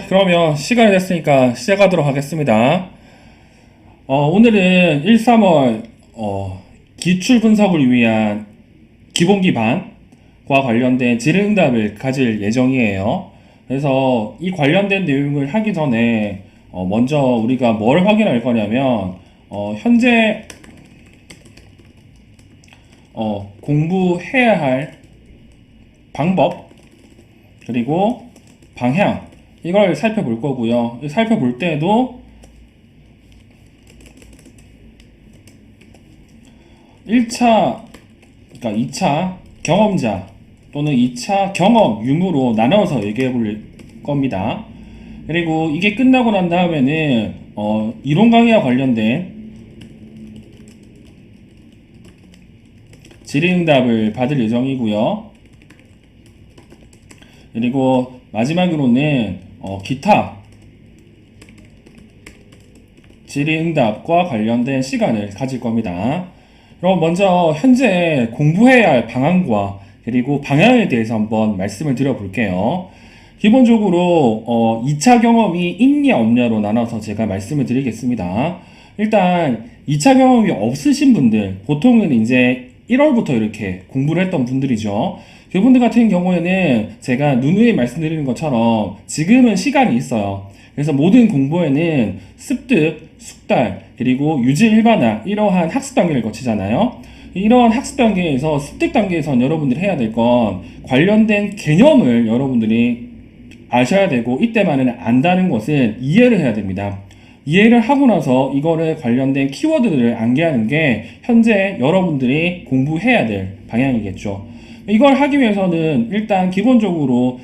그러면 시간이 됐으니까 시작하도록 하겠습니다. 오늘은 1, 3월 기출 분석을 위한 기본 기반과 관련된 질의응답을 가질 예정이에요. 그래서 이 관련된 내용을 하기 전에 먼저 우리가 뭘 확인할 거냐면 현재 공부해야 할 방법 그리고 방향 이걸 살펴볼 거고요. 살펴볼 때도 1차, 그러니까 2차 경험자 또는 2차 경험 유무로 나눠서 얘기해 볼 겁니다. 그리고 이게 끝나고 난 다음에는 이론 강의와 관련된 질의응답을 받을 예정이고요. 그리고 마지막으로는 기타 질의응답과 관련된 시간을 가질 겁니다. 그럼 먼저 현재 공부해야 할 방안과 그리고 방향에 대해서 한번 말씀을 드려볼게요. 기본적으로 2차 경험이 있냐 없냐로 나눠서 제가 말씀을 드리겠습니다. 일단 2차 경험이 없으신 분들, 보통은 이제 1월부터 이렇게 공부를 했던 분들이죠. 그분들 같은 경우에는 제가 누누이 말씀드리는 것처럼 지금은 시간이 있어요. 그래서 모든 공부에는 습득, 숙달, 그리고 유지 일반화 이러한 학습 단계를 거치잖아요. 이러한 학습 단계에서 습득 단계에선 여러분들이 해야 될 건 관련된 개념을 여러분들이 아셔야 되고, 이때만은 안다는 것은 이해를 해야 됩니다. 이해를 하고 나서 이거를 관련된 키워드들을 암기하는 게 현재 여러분들이 공부해야 될 방향이겠죠. 이걸 하기 위해서는 일단 기본적으로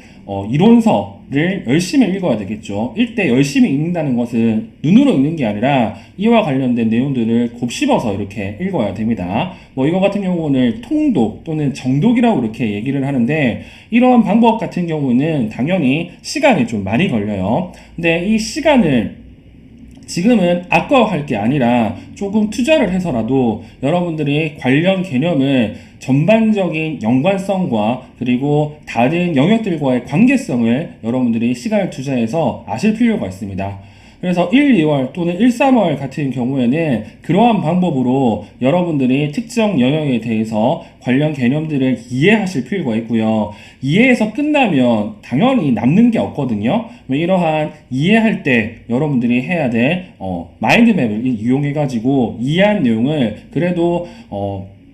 이론서를 열심히 읽어야 되겠죠. 이때 열심히 읽는다는 것은 눈으로 읽는 게 아니라 이와 관련된 내용들을 곱씹어서 이렇게 읽어야 됩니다. 이거 같은 경우는 통독 또는 정독이라고 이렇게 얘기를 하는데, 이러한 방법 같은 경우는 당연히 시간이 좀 많이 걸려요. 근데 이 시간을 지금은 아까워할 게 아니라 조금 투자를 해서라도 여러분들이 관련 개념을 전반적인 연관성과 그리고 다른 영역들과의 관계성을 여러분들이 시간을 투자해서 아실 필요가 있습니다. 그래서 1, 2월 또는 1, 3월 같은 경우에는 그러한 방법으로 여러분들이 특정 영역에 대해서 관련 개념들을 이해하실 필요가 있고요. 이해해서 끝나면 당연히 남는 게 없거든요. 이러한 이해할 때 여러분들이 해야 될 마인드맵을 이용해 가지고 이해한 내용을 그래도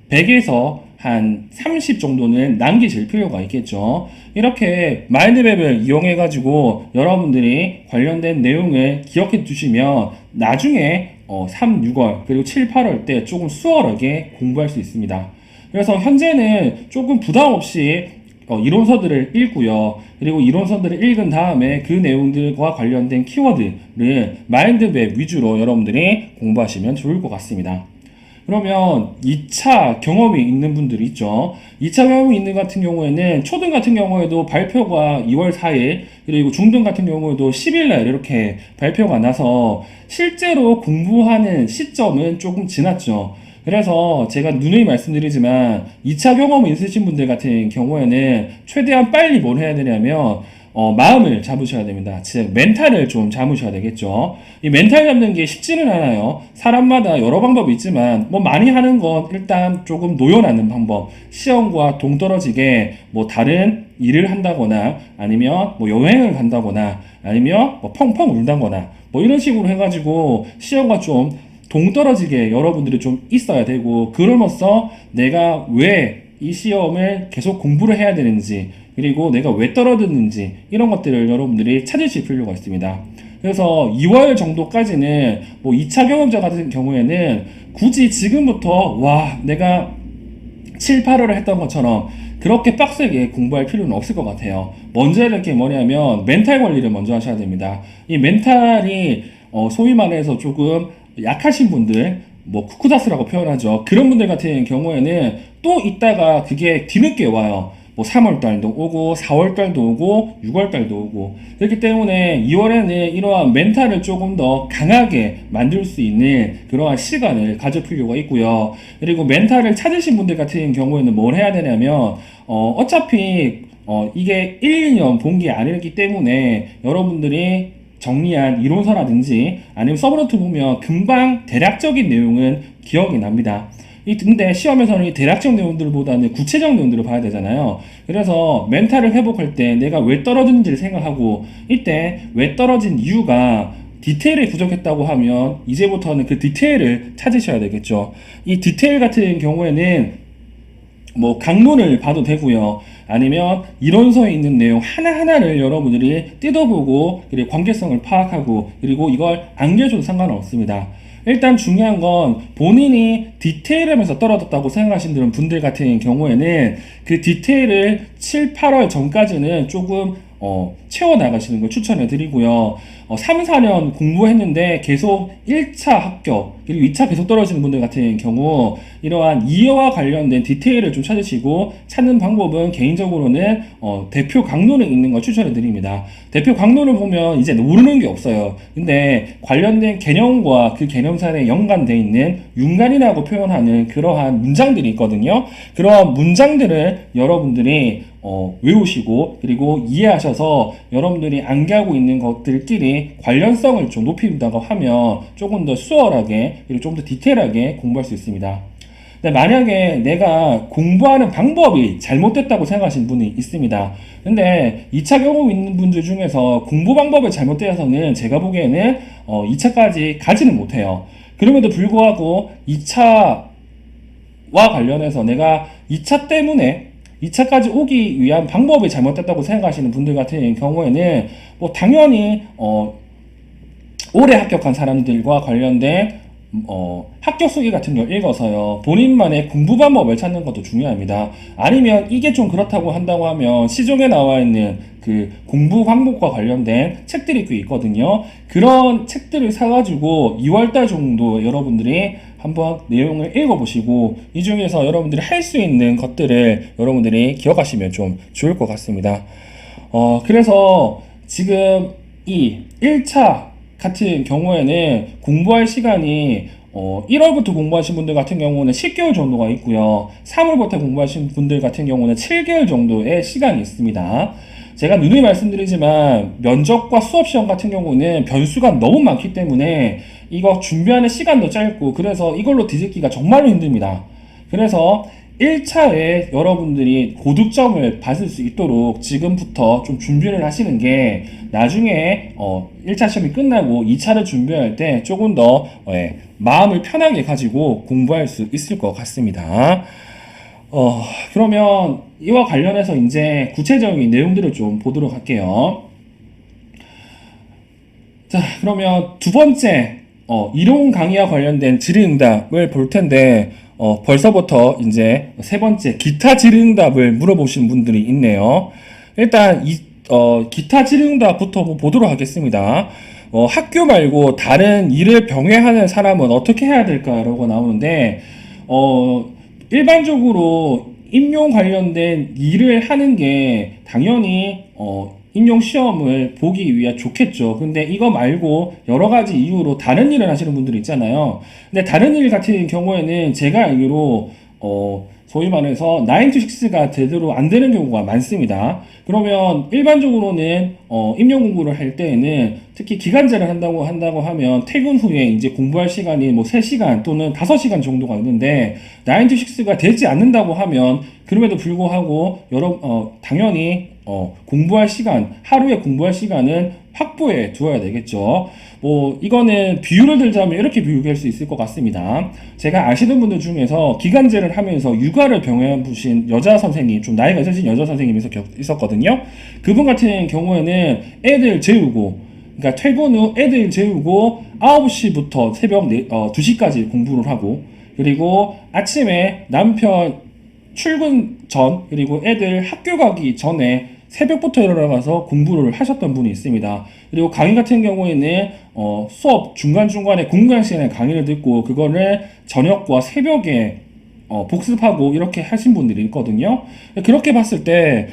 100에서 한 30 정도는 남기실 필요가 있겠죠. 이렇게 마인드맵을 이용해 가지고 여러분들이 관련된 내용을 기억해 두시면 나중에 3, 6월 그리고 7, 8월 때 조금 수월하게 공부할 수 있습니다. 그래서 현재는 조금 부담 없이 이론서들을 읽고요. 그리고 이론서들을 읽은 다음에 그 내용들과 관련된 키워드를 마인드맵 위주로 여러분들이 공부하시면 좋을 것 같습니다. 그러면 2차 경험이 있는 분들이 있죠. 2차 경험이 있는 같은 경우에는 초등 같은 경우에도 발표가 2월 4일 그리고 중등 같은 경우에도 10일 날 이렇게 발표가 나서 실제로 공부하는 시점은 조금 지났죠. 그래서 제가 누누이 말씀드리지만 2차 경험이 있으신 분들 같은 경우에는 최대한 빨리 뭘 해야 되냐면 마음을 잡으셔야 됩니다. 즉 멘탈을 좀 잡으셔야 되겠죠. 이 멘탈 잡는 게 쉽지는 않아요. 사람마다 여러 방법이 있지만 많이 하는 건 일단 조금 노여나는 방법, 시험과 동떨어지게 다른 일을 한다거나 아니면 여행을 간다거나 아니면 펑펑 울다거나 이런 식으로 해가지고 시험과 좀 동떨어지게 여러분들이 좀 있어야 되고, 그러면서 내가 왜 이 시험을 계속 공부를 해야 되는지 그리고 내가 왜 떨어졌는지 이런 것들을 여러분들이 찾으실 필요가 있습니다. 그래서 2월 정도까지는 2차 경험자 같은 경우에는 굳이 지금부터 내가 7, 8월을 했던 것처럼 그렇게 빡세게 공부할 필요는 없을 것 같아요. 먼저 이렇게 뭐냐면 멘탈 관리를 먼저 하셔야 됩니다. 이 멘탈이 소위 말해서 조금 약하신 분들, 쿠쿠다스라고 표현하죠. 그런 분들 같은 경우에는 또 있다가 그게 뒤늦게 와요. 3월달도 오고 4월달도 오고 6월달도 오고. 그렇기 때문에 2월에는 이러한 멘탈을 조금 더 강하게 만들 수 있는 그러한 시간을 가질 필요가 있고요. 그리고 멘탈을 찾으신 분들 같은 경우에는 뭘 해야 되냐면 어차피 이게 1, 2년 본 게 아니기 때문에 여러분들이 정리한 이론서라든지 아니면 서브노트 보면 금방 대략적인 내용은 기억이 납니다. 근데 시험에서는 이 대략적 내용들보다는 구체적 내용들을 봐야 되잖아요. 그래서 멘탈을 회복할 때 내가 왜 떨어지는지를 생각하고, 이때 왜 떨어진 이유가 디테일이 부족했다고 하면 이제부터는 그 디테일을 찾으셔야 되겠죠. 이 디테일 같은 경우에는 뭐 강론을 봐도 되고요. 아니면 이론서에 있는 내용 하나하나를 여러분들이 뜯어보고, 그리고 관계성을 파악하고, 그리고 이걸 안겨줘도 상관은 없습니다. 일단 중요한 건 본인이 디테일하면서 떨어졌다고 생각하시는 분들 같은 경우에는 그 디테일을 7, 8월 전까지는 조금 채워나가시는 걸 추천해 드리고요. 3, 4년 공부했는데 계속 1차 합격, 그리고 2차 계속 떨어지는 분들 같은 경우 이러한 이해와 관련된 디테일을 좀 찾으시고, 찾는 방법은 개인적으로는 대표 강론을 읽는 걸 추천해 드립니다. 대표 강론을 보면 이제 모르는 게 없어요. 근데 관련된 개념과 그 개념사에 연관되어 있는 윤관이라고 표현하는 그러한 문장들이 있거든요. 그러한 문장들을 여러분들이 외우시고, 그리고 이해하셔서 여러분들이 암기하고 있는 것들끼리 관련성을 좀 높인다고 하면 조금 더 수월하게, 그리고 좀 더 디테일하게 공부할 수 있습니다. 근데 만약에 내가 공부하는 방법이 잘못됐다고 생각하시는 분이 있습니다. 근데 2차 경험 있는 분들 중에서 공부 방법이 잘못되어서는 제가 보기에는 2차까지 가지는 못해요. 그럼에도 불구하고 2차와 관련해서 내가 2차 때문에 2차까지 오기 위한 방법이 잘못됐다고 생각하시는 분들 같은 경우에는 뭐 당연히 올해 합격한 사람들과 관련된 합격 수기 같은 걸 읽어서요, 본인만의 공부 방법을 찾는 것도 중요합니다. 아니면 이게 좀 그렇다고 한다고 하면 시중에 나와 있는 그 공부 방법과 관련된 책들이 꽤 있거든요. 그런 책들을 사가지고 2월달 정도 여러분들이 한번 내용을 읽어보시고, 이 중에서 여러분들이 할 수 있는 것들을 여러분들이 기억하시면 좀 좋을 것 같습니다. 그래서 지금 이 1차 같은 경우에는 공부할 시간이 1월부터 공부하신 분들 같은 경우는 10개월 정도가 있고요. 3월부터 공부하신 분들 같은 경우는 7개월 정도의 시간이 있습니다. 제가 누누이 말씀드리지만 면접과 수업시험 같은 경우는 변수가 너무 많기 때문에 이거 준비하는 시간도 짧고, 그래서 이걸로 뒤집기가 정말로 힘듭니다. 그래서 1차에 여러분들이 고득점을 받을 수 있도록 지금부터 좀 준비를 하시는 게 나중에 1차 시험이 끝나고 2차를 준비할 때 조금 더 마음을 편하게 가지고 공부할 수 있을 것 같습니다. 그러면 이와 관련해서 이제 구체적인 내용들을 좀 보도록 할게요. 자, 그러면 두 번째 이론 강의와 관련된 질의응답을 볼 텐데, 벌써부터 이제 세 번째 기타 질의응답을 물어보시는 분들이 있네요. 일단 기타 질의응답부터 보도록 하겠습니다. 학교 말고 다른 일을 병행하는 사람은 어떻게 해야 될까라고 나오는데, 일반적으로 임용 관련된 일을 하는 게 당연히 임용 시험을 보기 위해 좋겠죠. 근데 이거 말고 여러 가지 이유로 다른 일을 하시는 분들이 있잖아요. 근데 다른 일 같은 경우에는 제가 알기로 소위 말해서 9 to 6가 제대로 안 되는 경우가 많습니다. 그러면 일반적으로는 임용 공부를 할 때에는 특히 기간제를 한다고 하면 퇴근 후에 이제 공부할 시간이 뭐 3시간 또는 5시간 정도가 있는데, 9 to 6가 되지 않는다고 하면 그럼에도 불구하고 당연히 공부할 시간, 하루에 공부할 시간은 확보해 두어야 되겠죠. 뭐 이거는 비유를 들자면 이렇게 비유할 수 있을 것 같습니다. 제가 아시는 분들 중에서 기간제를 하면서 육아를 병행해 보신 여자 선생님, 좀 나이가 있으신 여자 선생님이 있었거든요. 그분 같은 경우에는 애들 재우고, 그러니까 퇴근 후 애들 재우고 9시부터 새벽 2시까지 공부를 하고, 그리고 아침에 남편 출근 전, 그리고 애들 학교 가기 전에 새벽부터 일어나서 공부를 하셨던 분이 있습니다. 그리고 강의 같은 경우에는 수업 중간중간에 공강 시간에 강의를 듣고 그거를 저녁과 새벽에 복습하고 이렇게 하신 분들이 있거든요. 그렇게 봤을 때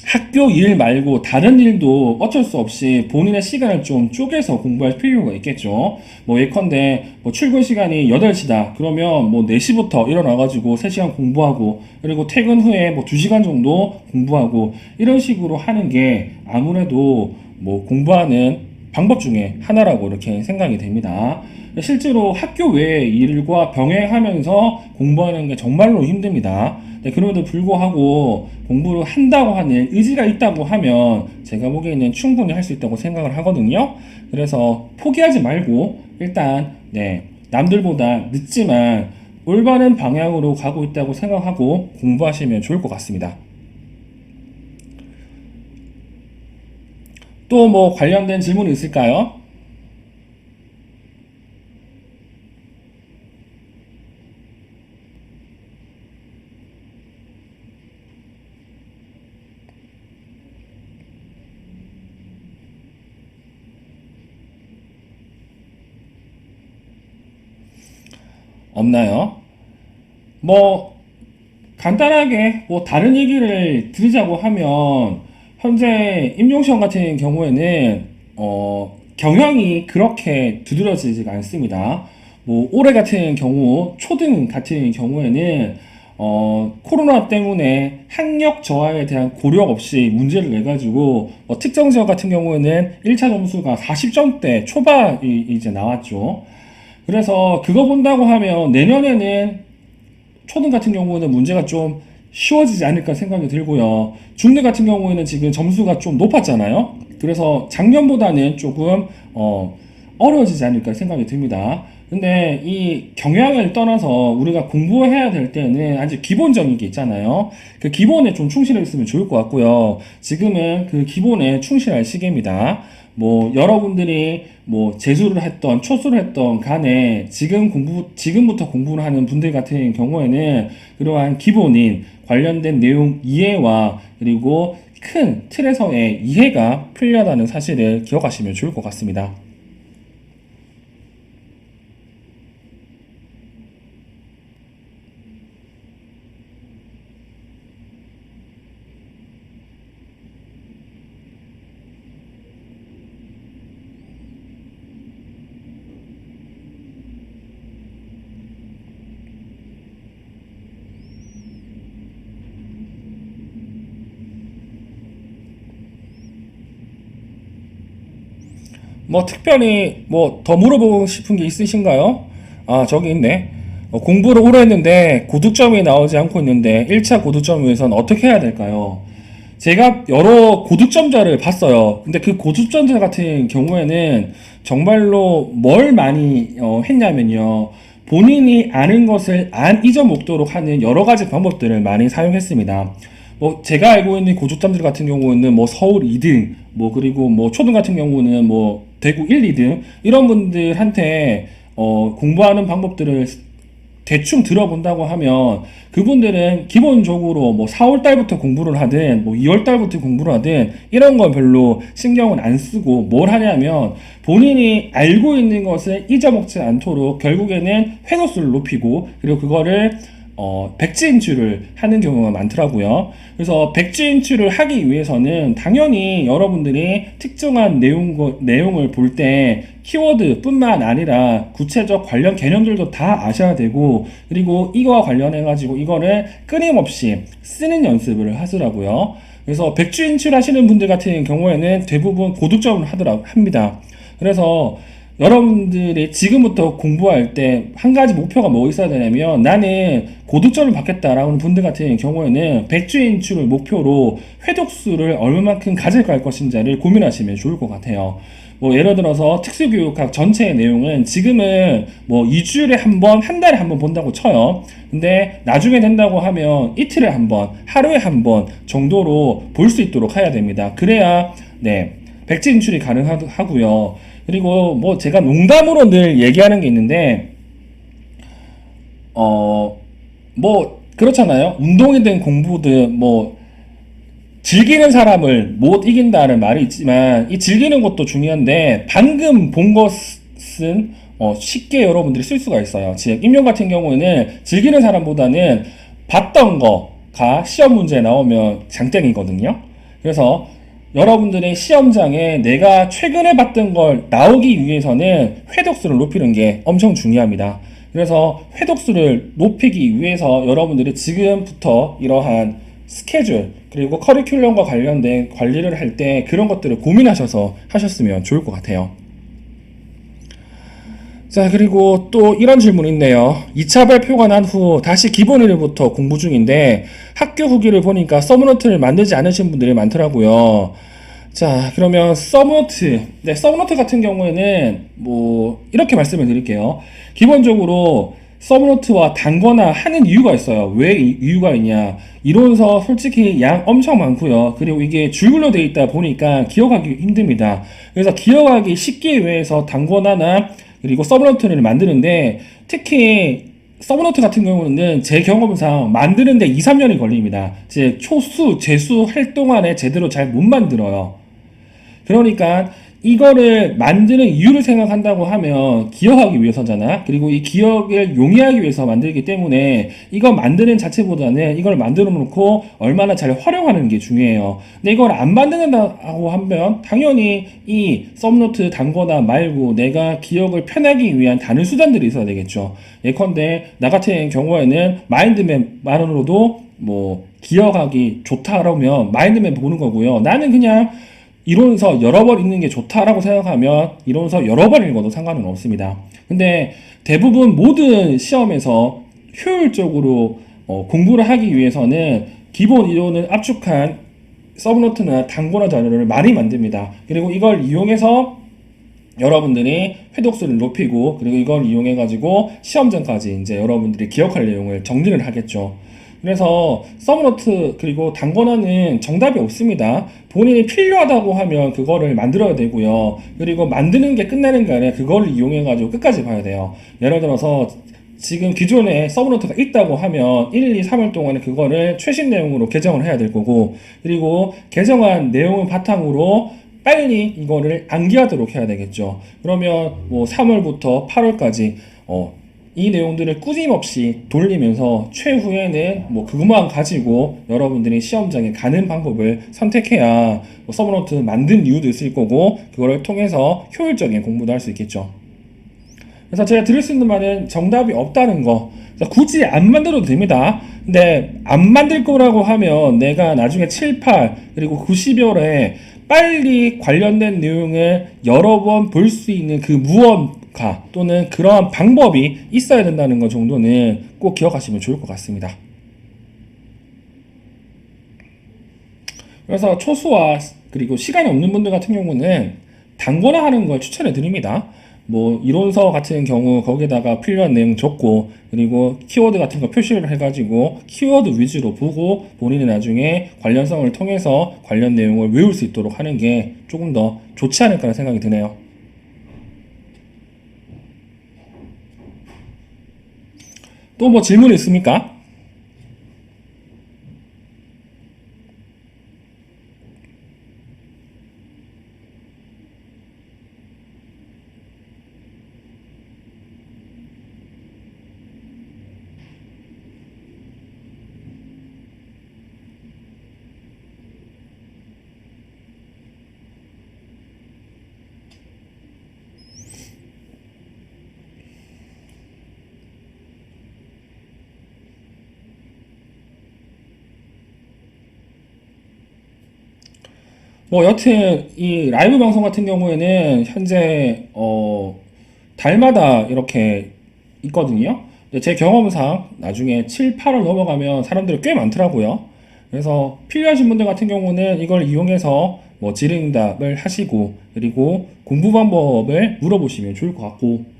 학교 일 말고 다른 일도 어쩔 수 없이 본인의 시간을 좀 쪼개서 공부할 필요가 있겠죠. 뭐 예컨대 뭐 출근 시간이 8시다. 그러면 뭐 4시부터 일어나가지고 3시간 공부하고 그리고 퇴근 후에 뭐 2시간 정도 공부하고 이런 식으로 하는 게 아무래도 뭐 공부하는 방법 중에 하나라고 이렇게 생각이 됩니다. 실제로 학교 외의 일과 병행하면서 공부하는 게 정말로 힘듭니다. 네, 그럼에도 불구하고 공부를 한다고 하는 의지가 있다고 하면 제가 보기에는 충분히 할 수 있다고 생각을 하거든요. 그래서 포기하지 말고 일단 네, 남들보다 늦지만 올바른 방향으로 가고 있다고 생각하고 공부하시면 좋을 것 같습니다. 또 뭐 관련된 질문이 있을까요? 없나요? 뭐 간단하게 뭐 다른 얘기를 드리자고 하면 현재 임용시험 같은 경우에는 경영이 그렇게 두드러지지가 않습니다. 뭐 올해 같은 경우 초등 같은 경우에는 코로나 때문에 학력 저하에 대한 고려 없이 문제를 내가지고 특정 지역 같은 경우에는 1차 점수가 40점대 초반이 이제 나왔죠. 그래서 그거 본다고 하면 내년에는 초등 같은 경우는 문제가 좀 쉬워지지 않을까 생각이 들고요. 중대 같은 경우에는 지금 점수가 좀 높았잖아요. 그래서 작년보다는 조금 어려워지지 않을까 생각이 듭니다. 근데 이 경향을 떠나서 우리가 공부해야 될 때는 아주 기본적인 게 있잖아요. 그 기본에 좀 충실해 있으면 좋을 것 같고요. 지금은 그 기본에 충실할 시기입니다. 뭐 여러분들이 뭐 재수를 했던 초수를 했던 간에 지금부터 공부를 하는 분들 같은 경우에는 그러한 기본인 관련된 내용 이해와 그리고 큰 틀에서의 이해가 필요하다는 사실을 기억하시면 좋을 것 같습니다. 뭐 특별히 뭐 더 물어보고 싶은 게 있으신가요? 아, 저기 있네. 공부를 오래 했는데 고득점이 나오지 않고 있는데 1차 고득점 위해서는 어떻게 해야 될까요? 제가 여러 고득점자를 봤어요. 근데 그 고득점자 같은 경우에는 정말로 뭘 많이 했냐면요. 본인이 아는 것을 안 잊어먹도록 하는 여러 가지 방법들을 많이 사용했습니다. 뭐 제가 알고 있는 고득점들 같은 경우는 뭐 서울 2등, 뭐 그리고 뭐 초등 같은 경우는 뭐 대구 1, 2등 이런 분들한테 공부하는 방법들을 대충 들어본다고 하면 그분들은 기본적으로 뭐 4월 달부터 공부를 하든 뭐 2월 달부터 공부를 하든 이런 건 별로 신경은 안 쓰고 뭘 하냐면 본인이 알고 있는 것을 잊어먹지 않도록 결국에는 획업수를 높이고 그리고 그거를 백지인출을 하는 경우가 많더라고요. 그래서 백지인출을 하기 위해서는 당연히 여러분들이 특정한 내용을 볼 때 키워드뿐만 아니라 구체적 관련 개념들도 다 아셔야 되고 그리고 이거와 관련해 가지고 이거를 끊임없이 쓰는 연습을 하더라고요. 그래서 백지인출 하시는 분들 같은 경우에는 대부분 고득점을 합니다. 그래서 여러분들이 지금부터 공부할 때 한 가지 목표가 뭐 있어야 되냐면 나는 고득점을 받겠다라고 하는 분들 같은 경우에는 백주 인출을 목표로 회독수를 얼마만큼 가져갈 것인지를 고민하시면 좋을 것 같아요. 뭐 예를 들어서 특수교육학 전체의 내용은 지금은 뭐 2주일에 한 번, 한 달에 한 번 본다고 쳐요. 근데 나중에 된다고 하면 이틀에 한 번, 하루에 한 번 정도로 볼 수 있도록 해야 됩니다. 그래야 네, 백지 인출이 가능하고요. 그리고 뭐 제가 농담으로 늘 얘기하는 게 있는데 뭐 그렇잖아요. 운동이든 공부든 뭐 즐기는 사람을 못 이긴다는 말이 있지만 이 즐기는 것도 중요한데 방금 본 것은 쉽게 여러분들이 쓸 수가 있어요. 즉 임용 같은 경우에는 즐기는 사람보다는 봤던 거가 시험 문제에 나오면 장땡이거든요. 그래서 여러분들의 시험장에 내가 최근에 봤던 걸 나오기 위해서는 회독수를 높이는 게 엄청 중요합니다. 그래서 회독수를 높이기 위해서 여러분들이 지금부터 이러한 스케줄 그리고 커리큘럼과 관련된 관리를 할 때 그런 것들을 고민하셔서 하셨으면 좋을 것 같아요. 자, 그리고 또 이런 질문이 있네요. 2차 발표가 난 후 다시 기본일부터 공부 중인데 학교 후기를 보니까 서브노트를 만들지 않으신 분들이 많더라고요. 자, 그러면 서브노트. 네, 서브노트 같은 경우에는 뭐 이렇게 말씀을 드릴게요. 기본적으로 서브노트와 단거나 하는 이유가 있어요. 왜 이유가 있냐? 이론서 솔직히 양 엄청 많고요. 그리고 이게 줄글로 되어 있다 보니까 기억하기 힘듭니다. 그래서 기억하기 쉽게 위해서 단거나나 그리고 서브노트를 만드는데 특히 서브노트 같은 경우는 제 경험상 만드는데 2, 3년이 걸립니다. 제 초수, 재수 할 동안에 제대로 잘 못 만들어요. 그러니까 이거를 만드는 이유를 생각한다고 하면 기억하기 위해서잖아. 그리고 이 기억을 용이하기 위해서 만들기 때문에 이거 만드는 자체보다는 이걸 만들어 놓고 얼마나 잘 활용하는 게 중요해요. 근데 이걸 안 만든다고 하면 당연히 이 썸노트 단거나 말고 내가 기억을 편하기 위한 다른 수단들이 있어야 되겠죠. 예컨대 나 같은 경우에는 마인드맵만으로도 뭐 기억하기 좋다라면 마인드맵 보는 거고요. 나는 그냥 이론서 여러 번 읽는 게 좋다라고 생각하면 이론서 여러 번 읽어도 상관은 없습니다. 근데 대부분 모든 시험에서 효율적으로 공부를 하기 위해서는 기본 이론을 압축한 서브노트나 단권화 자료를 많이 만듭니다. 그리고 이걸 이용해서 여러분들이 회독수를 높이고 그리고 이걸 이용해 가지고 시험 전까지 이제 여러분들이 기억할 내용을 정리를 하겠죠. 그래서 서브노트 그리고 단권화는 정답이 없습니다. 본인이 필요하다고 하면 그거를 만들어야 되고요. 그리고 만드는 게 끝나는 게 아니라 그거를 이용해 가지고 끝까지 봐야 돼요. 예를 들어서 지금 기존에 서브노트가 있다고 하면 1, 2, 3월 동안에 그거를 최신 내용으로 개정을 해야 될 거고 그리고 개정한 내용을 바탕으로 빨리 이거를 암기하도록 해야 되겠죠. 그러면 뭐 3월부터 8월까지 이 내용들을 꾸준없이 돌리면서 최후에는 뭐 그것만 가지고 여러분들이 시험장에 가는 방법을 선택해야 뭐 서브노트 만든 이유도 있을 거고 그거를 통해서 효율적인 공부도 할 수 있겠죠. 그래서 제가 드릴 수 있는 말은 정답이 없다는 거. 굳이 안 만들어도 됩니다. 근데 안 만들 거라고 하면 내가 나중에 7, 8 그리고 9, 10월에 빨리 관련된 내용을 여러 번 볼 수 있는 그 무언가 또는 그러한 방법이 있어야 된다는 것 정도는 꼭 기억하시면 좋을 것 같습니다. 그래서 초수와 그리고 시간이 없는 분들 같은 경우는 단거나 하는 걸 추천해 드립니다. 뭐 이론서 같은 경우 거기다가 필요한 내용 적고 그리고 키워드 같은 거 표시를 해가지고 키워드 위주로 보고 본인이 나중에 관련성을 통해서 관련 내용을 외울 수 있도록 하는 게 조금 더 좋지 않을까 생각이 드네요. 또 뭐 질문 있습니까? 뭐 여튼 이 라이브 방송 같은 경우에는 현재 달마다 이렇게 있거든요. 근데 제 경험상 나중에 7, 8월 넘어가면 사람들이 꽤 많더라고요. 그래서 필요하신 분들 같은 경우는 이걸 이용해서 뭐 질의응답을 하시고 그리고 공부 방법을 물어보시면 좋을 것 같고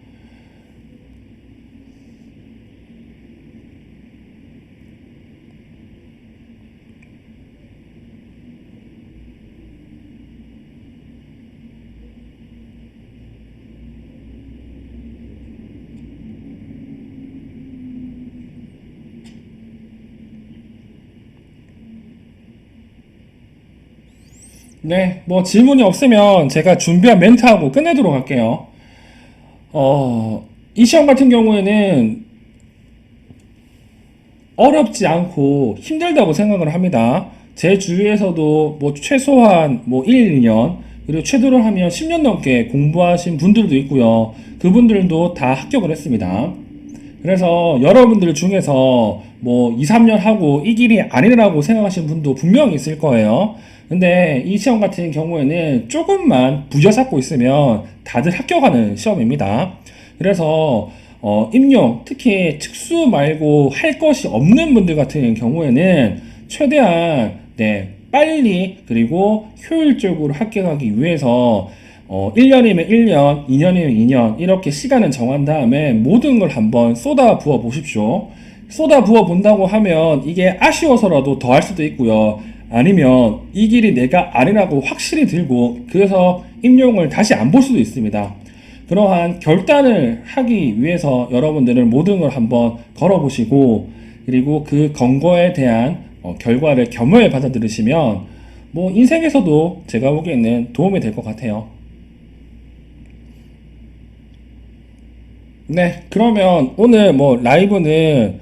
네, 뭐 질문이 없으면 제가 준비한 멘트하고 끝내도록 할게요. 이 시험 같은 경우에는 어렵지 않고 힘들다고 생각을 합니다. 제 주위에서도 뭐 최소한 뭐 1, 2년, 그리고 최대로 하면 10년 넘게 공부하신 분들도 있고요. 그분들도 다 합격을 했습니다. 그래서 여러분들 중에서 뭐 2, 3년 하고 이 길이 아니라고 생각하시는 분도 분명히 있을 거예요. 근데 이 시험 같은 경우에는 조금만 부여잡고 있으면 다들 합격하는 시험입니다. 그래서 임용, 특히 특수 말고 할 것이 없는 분들 같은 경우에는 최대한 빨리 그리고 효율적으로 합격하기 위해서 1년이면 1년, 2년이면 2년 이렇게 시간을 정한 다음에 모든 걸 한번 쏟아 부어 보십시오. 쏟아 부어 본다고 하면 이게 아쉬워서라도 더 할 수도 있고요. 아니면 이 길이 내가 아니라고 확실히 들고 그래서 임용을 다시 안 볼 수도 있습니다. 그러한 결단을 하기 위해서 여러분들은 모든 걸 한번 걸어보시고 그리고 그 권고에 대한 결과를 겸허히 받아들이시면 뭐 인생에서도 제가 보기에는 도움이 될 것 같아요. 네, 그러면 오늘 뭐 라이브는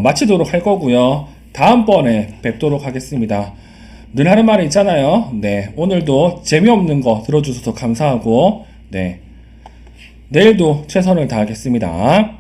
마치도록 할 거고요. 다음번에 뵙도록 하겠습니다. 늘 하는 말이 있잖아요. 네, 오늘도 재미없는 거 들어주셔서 감사하고, 네, 내일도 최선을 다하겠습니다.